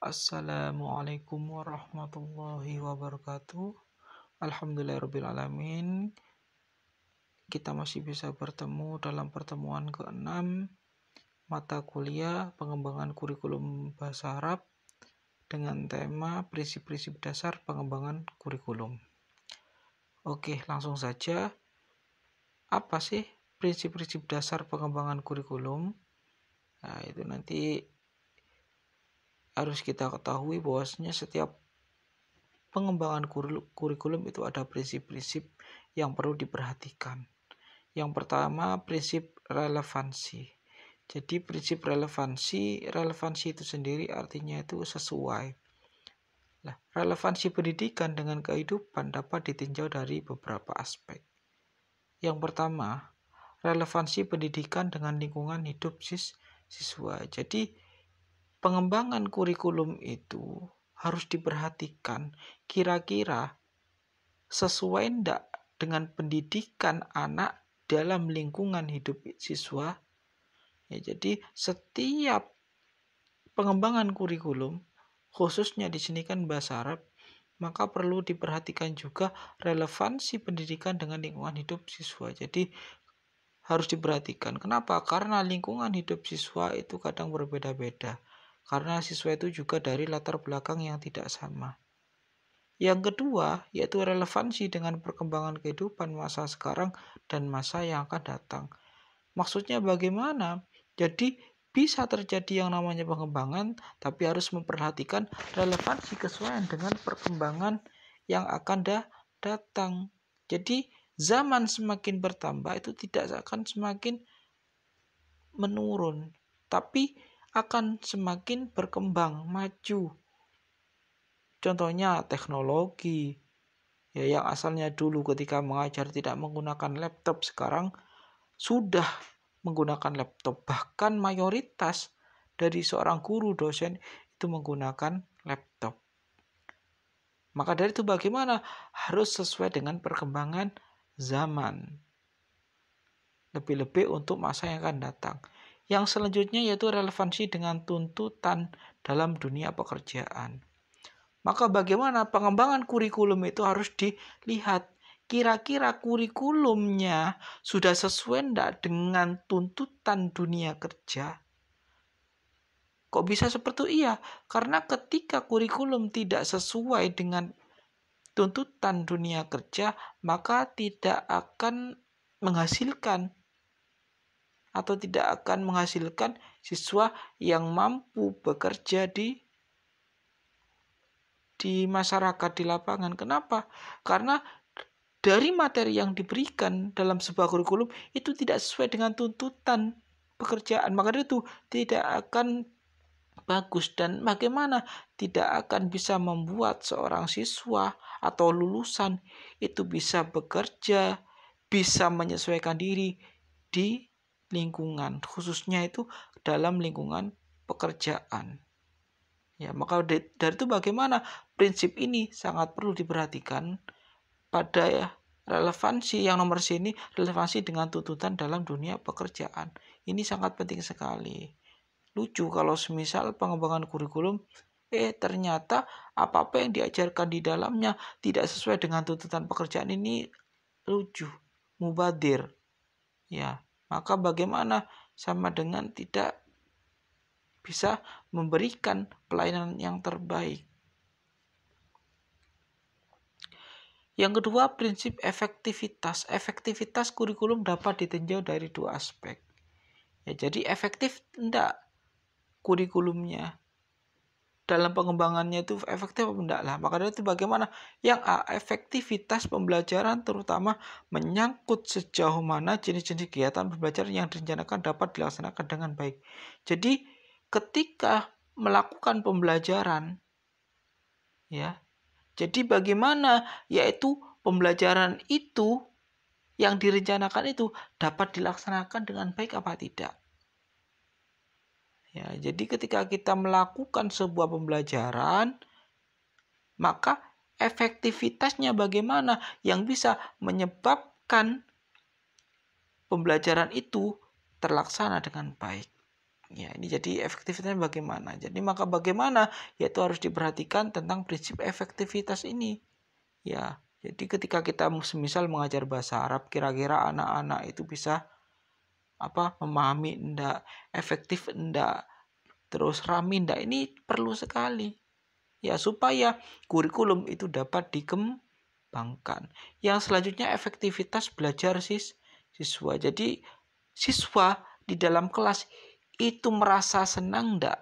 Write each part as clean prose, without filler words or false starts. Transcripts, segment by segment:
Assalamualaikum warahmatullahi wabarakatuh. Alhamdulillahirrabbilalamin. Kita masih bisa bertemu dalam pertemuan ke-6 mata kuliah pengembangan kurikulum bahasa Arab dengan tema prinsip-prinsip dasar pengembangan kurikulum. Oke, langsung saja. Apa sih prinsip-prinsip dasar pengembangan kurikulum? Nah, itu nanti harus kita ketahui bahwasanya setiap pengembangan kurikulum itu ada prinsip-prinsip yang perlu diperhatikan. Yang pertama, prinsip relevansi. Jadi prinsip relevansi itu sendiri artinya itu sesuai. Nah, relevansi pendidikan dengan kehidupan dapat ditinjau dari beberapa aspek. Yang pertama, relevansi pendidikan dengan lingkungan hidup siswa. Jadi pengembangan kurikulum itu harus diperhatikan kira-kira sesuai enggak dengan pendidikan anak dalam lingkungan hidup siswa. Ya, jadi setiap pengembangan kurikulum, khususnya di sini kan bahasa Arab, maka perlu diperhatikan juga relevansi pendidikan dengan lingkungan hidup siswa. Jadi harus diperhatikan. Kenapa? Karena lingkungan hidup siswa itu kadang berbeda-beda. Karena siswa itu juga dari latar belakang yang tidak sama. Yang kedua, yaitu relevansi dengan perkembangan kehidupan masa sekarang dan masa yang akan datang. Maksudnya bagaimana? Jadi bisa terjadi yang namanya pengembangan, tapi harus memperhatikan relevansi kesesuaian dengan perkembangan yang akan datang. Jadi zaman semakin bertambah itu tidak akan semakin menurun, tapi akan semakin berkembang, maju. Contohnya teknologi, ya yang asalnya dulu ketika mengajar tidak menggunakan laptop, sekarang sudah menggunakan laptop. Bahkan mayoritas dari seorang guru dosen itu menggunakan laptop. Maka dari itu bagaimana? Harus sesuai dengan perkembangan zaman. Lebih-lebih untuk masa yang akan datang. Yang selanjutnya yaitu relevansi dengan tuntutan dalam dunia pekerjaan. Maka bagaimana pengembangan kurikulum itu harus dilihat. Kira-kira kurikulumnya sudah sesuai enggak dengan tuntutan dunia kerja? Kok bisa seperti itu? Iya, karena ketika kurikulum tidak sesuai dengan tuntutan dunia kerja, maka tidak akan menghasilkan atau tidak akan menghasilkan siswa yang mampu bekerja di masyarakat, di lapangan. Kenapa? Karena dari materi yang diberikan dalam sebuah kurikulum itu tidak sesuai dengan tuntutan pekerjaan. Maka itu tidak akan bagus. Dan bagaimana tidak akan bisa membuat seorang siswa atau lulusan itu bisa bekerja, bisa menyesuaikan diri di lingkungan, khususnya itu dalam lingkungan pekerjaan. Ya, maka dari itu bagaimana prinsip ini sangat perlu diperhatikan pada relevansi yang nomor sini, relevansi dengan tuntutan dalam dunia pekerjaan. Ini sangat penting sekali. Lucu kalau semisal pengembangan kurikulum ternyata apa-apa yang diajarkan di dalamnya tidak sesuai dengan tuntutan pekerjaan. Ini lucu, mubadir. Ya, maka bagaimana? Sama dengan tidak bisa memberikan pelayanan yang terbaik. Yang kedua, prinsip efektivitas. Efektivitas kurikulum dapat ditinjau dari dua aspek. Ya, jadi efektif enggak kurikulumnya? Dalam pengembangannya itu efektif atau enggak lah. Maka dari itu bagaimana? Yang A, efektivitas pembelajaran terutama menyangkut sejauh mana jenis-jenis kegiatan pembelajaran yang direncanakan dapat dilaksanakan dengan baik. Jadi ketika melakukan pembelajaran, ya, jadi bagaimana yaitu pembelajaran itu yang direncanakan itu dapat dilaksanakan dengan baik apa tidak. Ya, jadi ketika kita melakukan sebuah pembelajaran, maka efektivitasnya bagaimana yang bisa menyebabkan pembelajaran itu terlaksana dengan baik. Ya, ini jadi efektivitasnya bagaimana? Jadi maka bagaimana? Yaitu harus diperhatikan tentang prinsip efektivitas ini. Ya, jadi ketika kita semisal mengajar bahasa Arab, kira-kira anak-anak itu bisa memahami enggak, efektif enggak, terus rame enggak? Ini perlu sekali. Ya, supaya kurikulum itu dapat dikembangkan. Yang selanjutnya efektivitas belajar siswa. Jadi siswa di dalam kelas itu merasa senang enggak?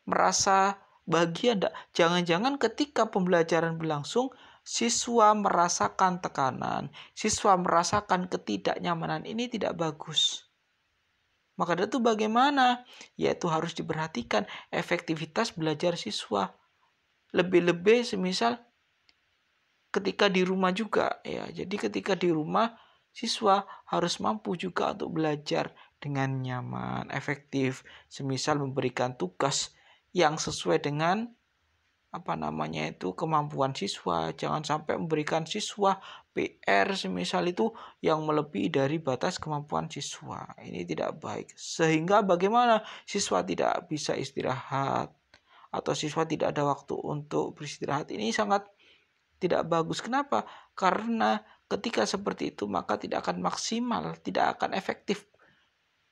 Merasa bahagia enggak? Jangan-jangan ketika pembelajaran berlangsung, siswa merasakan tekanan, siswa merasakan ketidaknyamanan. Ini tidak bagus. Maka itu bagaimana? Yaitu harus diperhatikan efektivitas belajar siswa. Lebih-lebih semisal ketika di rumah juga ya. Jadi ketika di rumah siswa harus mampu juga untuk belajar dengan nyaman, efektif. Semisal memberikan tugas yang sesuai dengan kemampuan siswa. Jangan sampai memberikan siswa PR semisal itu yang melebihi dari batas kemampuan siswa. Ini tidak baik. Sehingga bagaimana siswa tidak bisa istirahat atau siswa tidak ada waktu untuk beristirahat. Ini sangat tidak bagus. Kenapa? Karena ketika seperti itu maka tidak akan maksimal, tidak akan efektif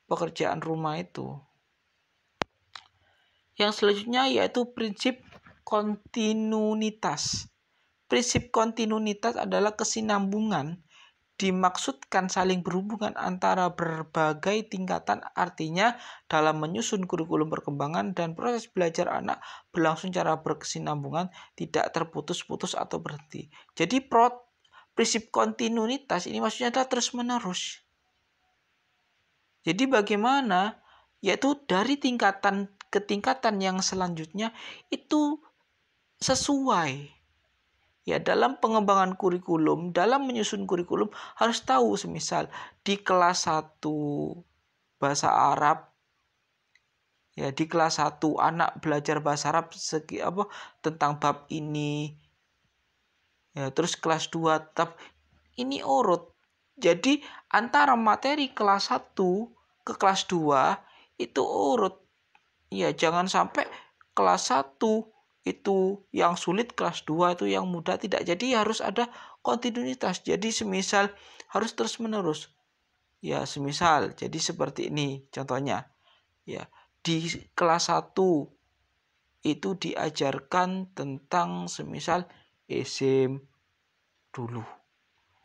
pekerjaan rumah itu. Yang selanjutnya yaitu prinsip kontinuitas. Prinsip kontinuitas adalah kesinambungan, dimaksudkan saling berhubungan antara berbagai tingkatan, artinya dalam menyusun kurikulum perkembangan dan proses belajar anak berlangsung secara berkesinambungan, tidak terputus-putus atau berhenti. Jadi prinsip kontinuitas ini maksudnya adalah terus-menerus. Jadi bagaimana? Yaitu dari tingkatan ke tingkatan yang selanjutnya itu sesuai. Ya, dalam pengembangan kurikulum, dalam menyusun kurikulum harus tahu semisal di kelas 1 bahasa Arab, ya di kelas 1 anak belajar bahasa Arab tentang bab ini. Ya, terus kelas 2 ini urut. Jadi antara materi kelas 1 ke kelas 2 itu urut. Ya, jangan sampai kelas 1 itu yang sulit, kelas 2 itu yang mudah, tidak. Jadi harus ada kontinuitas. Jadi semisal harus terus-menerus. Ya, semisal jadi seperti ini contohnya. Ya, di kelas 1 itu diajarkan tentang semisal isim dulu.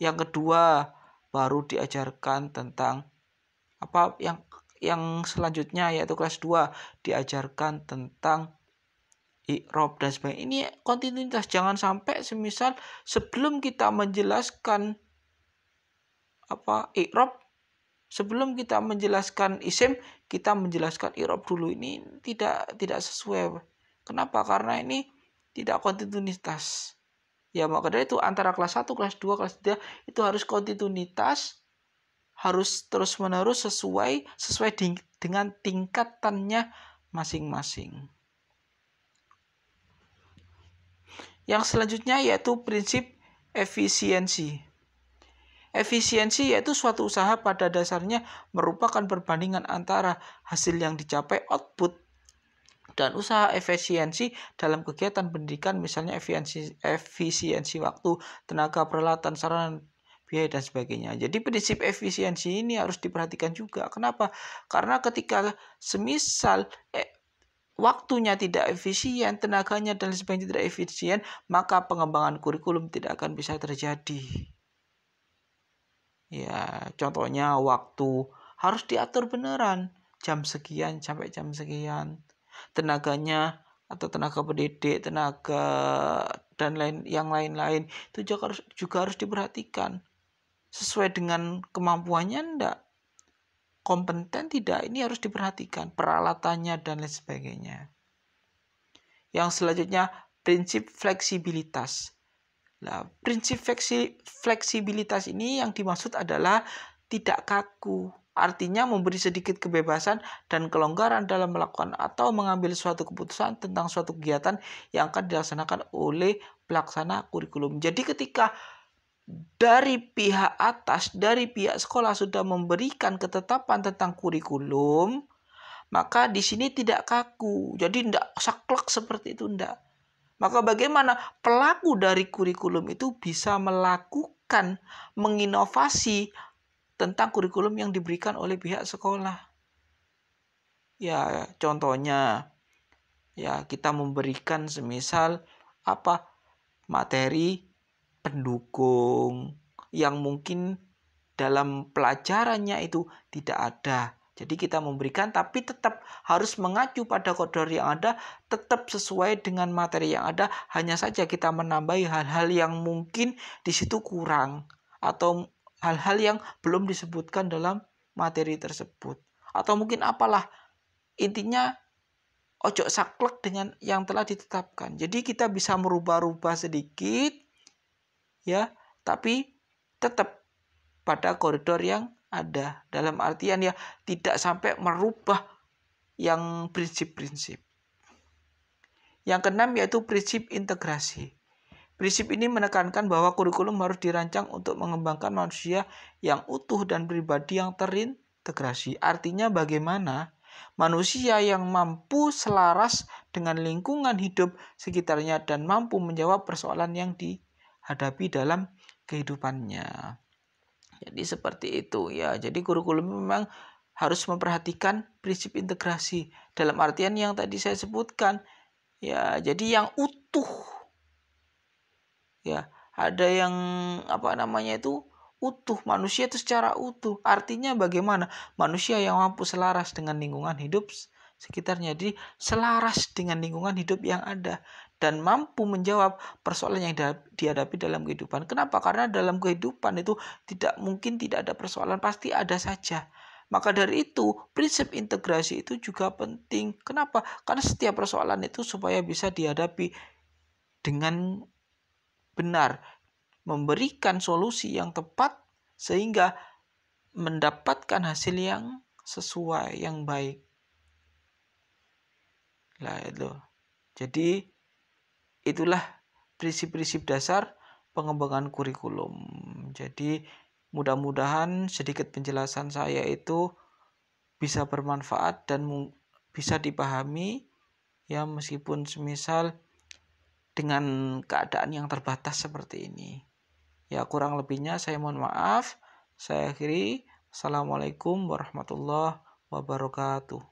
Yang kedua baru diajarkan tentang yang selanjutnya yaitu kelas 2 diajarkan tentang i'rab dan sebagainya. Ini kontinuitas. Jangan sampai semisal sebelum kita menjelaskan i'rab, sebelum kita menjelaskan isim, kita menjelaskan i'rab dulu. Ini tidak sesuai. Kenapa? Karena ini tidak kontinuitas. Ya, maka dari itu antara kelas 1, kelas 2, kelas 3 itu harus kontinuitas, harus terus-menerus sesuai dengan tingkatannya masing-masing. Yang selanjutnya yaitu prinsip efisiensi. Efisiensi yaitu suatu usaha pada dasarnya merupakan perbandingan antara hasil yang dicapai, output, dan usaha efisiensi dalam kegiatan pendidikan, misalnya efisiensi waktu, tenaga, peralatan, sarana, biaya, dan sebagainya. Jadi prinsip efisiensi ini harus diperhatikan juga. Kenapa? Karena ketika semisal waktunya tidak efisien, tenaganya dan sebagainya tidak efisien, maka pengembangan kurikulum tidak akan bisa terjadi. Ya, contohnya waktu harus diatur beneran, jam sekian sampai jam sekian. Tenaganya atau tenaga pendidik, tenaga dan yang lain-lain itu juga harus diperhatikan. Sesuai dengan kemampuannya enggak? Kompeten tidak? Ini harus diperhatikan, peralatannya dan lain sebagainya. Yang selanjutnya prinsip fleksibilitas. Nah, prinsip fleksibilitas ini yang dimaksud adalah tidak kaku. Artinya memberi sedikit kebebasan dan kelonggaran dalam melakukan atau mengambil suatu keputusan tentang suatu kegiatan yang akan dilaksanakan oleh pelaksana kurikulum. Jadi ketika dari pihak atas, dari pihak sekolah sudah memberikan ketetapan tentang kurikulum, Maka di sini tidak kaku. Jadi tidak saklek seperti itu, tidak. Maka bagaimana pelaku dari kurikulum itu bisa melakukan, menginovasi tentang kurikulum yang diberikan oleh pihak sekolah. Ya, contohnya ya kita memberikan semisal materi pendukung yang mungkin dalam pelajarannya itu tidak ada. Jadi kita memberikan tapi tetap harus mengacu pada koridor yang ada, tetap sesuai dengan materi yang ada. Hanya saja kita menambahi hal-hal yang mungkin di situ kurang atau hal-hal yang belum disebutkan dalam materi tersebut. Atau mungkin apalah, intinya ojo saklek dengan yang telah ditetapkan. Jadi kita bisa merubah-rubah sedikit ya, tapi tetap pada koridor yang ada. Dalam artian ya tidak sampai merubah yang prinsip-prinsip. Yang keenam yaitu prinsip integrasi. Prinsip ini menekankan bahwa kurikulum harus dirancang untuk mengembangkan manusia yang utuh dan pribadi yang terintegrasi. Artinya bagaimana manusia yang mampu selaras dengan lingkungan hidup sekitarnya dan mampu menjawab persoalan yang dihadapi dalam kehidupannya. Jadi seperti itu ya. Jadi kurikulum memang harus memperhatikan prinsip integrasi dalam artian yang tadi saya sebutkan. Ya, jadi yang utuh. Ya, ada yang utuh, manusia itu secara utuh. Artinya bagaimana? Manusia yang mampu selaras dengan lingkungan hidup sekitarnya. Jadi selaras dengan lingkungan hidup yang ada dan mampu menjawab persoalan yang dihadapi dalam kehidupan. Kenapa? Karena dalam kehidupan itu tidak mungkin tidak ada persoalan, pasti ada saja. Maka dari itu, prinsip integrasi itu juga penting. Kenapa? Karena setiap persoalan itu supaya bisa dihadapi dengan benar, memberikan solusi yang tepat sehingga mendapatkan hasil yang sesuai, yang baik. Lah itu. Jadi itulah prinsip-prinsip dasar pengembangan kurikulum. Jadi mudah-mudahan sedikit penjelasan saya itu bisa bermanfaat dan bisa dipahami ya, meskipun semisal dengan keadaan yang terbatas seperti ini. Ya, kurang lebihnya saya mohon maaf. Saya akhiri. Assalamualaikum warahmatullahi wabarakatuh.